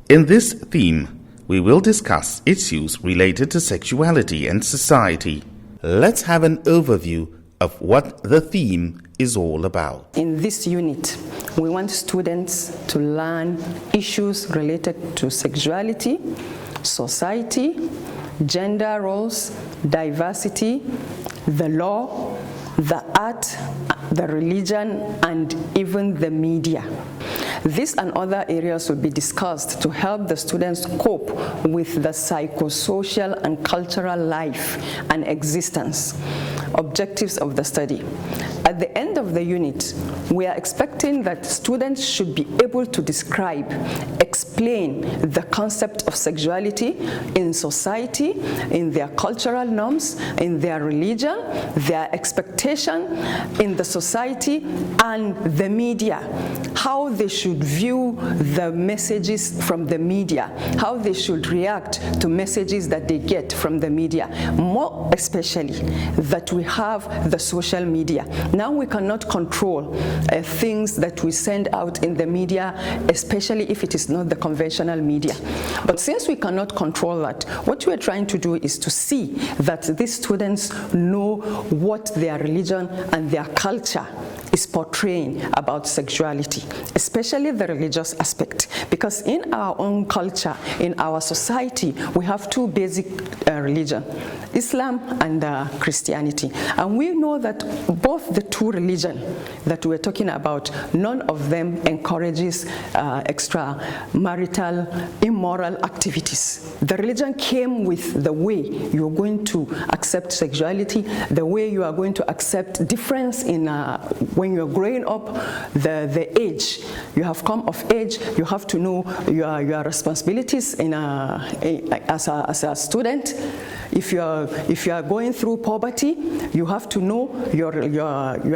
In this theme, we will discuss issues related to sexuality and society. Let's have an overview of what the theme is all about. In this unit, we want students to learn issues related to sexuality, society, gender roles, diversity, the law, the art, the religion, and even the media. This and other areas will be discussed to help the students cope with the psychosocial and cultural life and existence. Objectives of the study. At the end of the unit, we are expecting that students should be able to describe, explain the concept of sexuality in society, in their cultural norms, in their religion, their expectation in the society, and the media. How they should view the messages from the media, how they should react to messages that they get from the media, more especially that we have the social media. Now we cannot control things that we send out in the media, especially if it is not the conventional media. But since we cannot control that, what we are trying to do is to see that these students know what their religion and their culture is portraying about sexuality, especially the religious aspect. Because in our own culture, in our society, we have two basic religions, Islam and Christianity. And we know that both the two religions that we're talking about, none of them encourages extramarital, immoral activities. The religion came with the way you're going to accept sexuality, the way you are going to accept difference in when you're growing up, the age. You have come of age, you have to know your responsibilities as a student. If you are going through poverty, you have to know your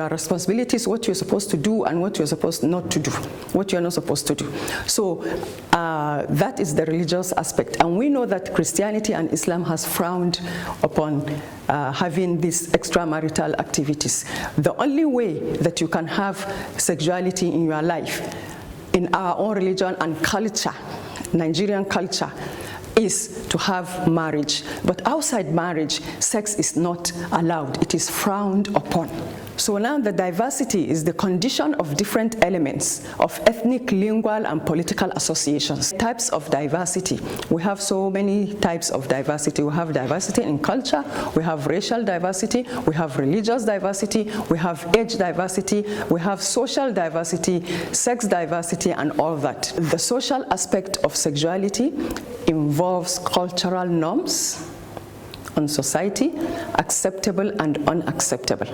responsibilities, what you're supposed to do and what you're supposed not to do, what you're not supposed to do. So that is the religious aspect. And we know that Christianity and Islam has frowned upon having these extramarital activities. The only way that you can have sexuality in your life, in our own religion and culture, Nigerian culture, is to have marriage. But outside marriage, sex is not allowed. It is frowned upon. So now the diversity is the condition of different elements of ethnic, lingual, and political associations. Types of diversity. We have so many types of diversity. We have diversity in culture, we have racial diversity, we have religious diversity, we have age diversity, we have social diversity, sex diversity, and all that. The social aspect of sexuality involves cultural norms on society, acceptable and unacceptable.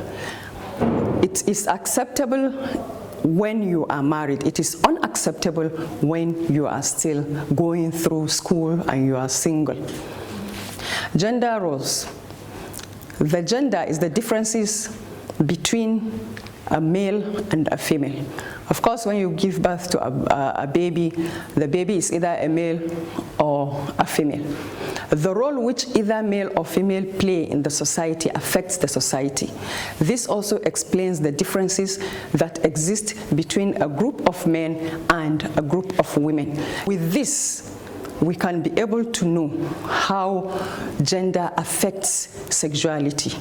It is acceptable when you are married. It is unacceptable when you are still going through school and you are single. Gender roles. The gender is the differences between a male and a female. Of course, when you give birth to a baby, the baby is either a male or a female. The role which either male or female play in the society affects the society. This also explains the differences that exist between a group of men and a group of women. With this, we can be able to know how gender affects sexuality.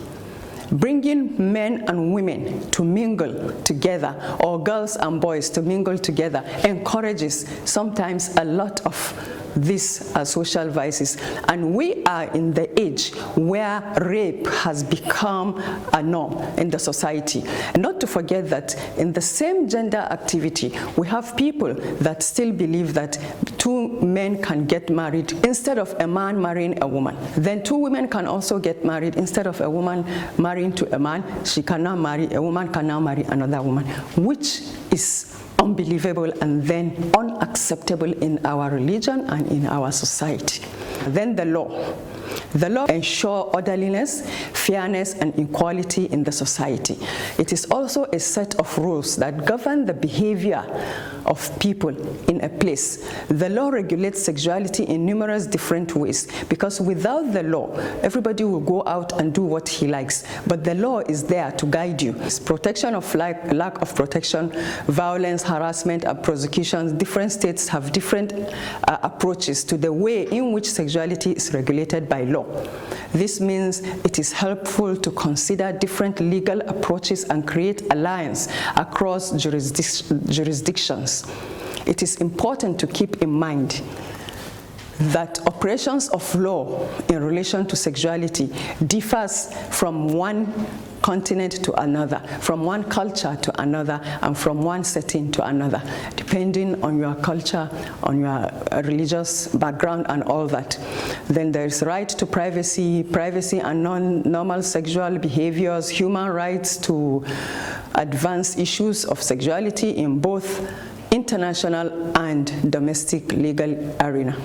Bringing men and women to mingle together, or girls and boys to mingle together, encourages sometimes a lot of these social vices. And we are in the age where rape has become a norm in the society. And not to forget that in the same gender activity, we have people that still believe that two men can get married instead of a man marrying a woman. Then two women can also get married instead of a woman marrying to a man. She cannot marry, a woman can now marry another woman, which is unbelievable and then unacceptable in our religion and in our society. Then the law. The law ensures orderliness, fairness, and equality in the society. It is also a set of rules that govern the behavior of people in a place. The law regulates sexuality in numerous different ways, because without the law, everybody will go out and do what he likes. But the law is there to guide you. It's protection of lack of protection, violence, harassment, and prosecutions. Different states have different approaches to the way in which sexuality is regulated by law. This means it is helpful to consider different legal approaches and create alliance across jurisdictions. It is important to keep in mind that operations of law in relation to sexuality differs from one continent to another, from one culture to another, and from one setting to another, depending on your culture, on your religious background, and all that. Then there is right to privacy and non-normal sexual behaviors, human rights to advance issues of sexuality in both international and domestic legal arena.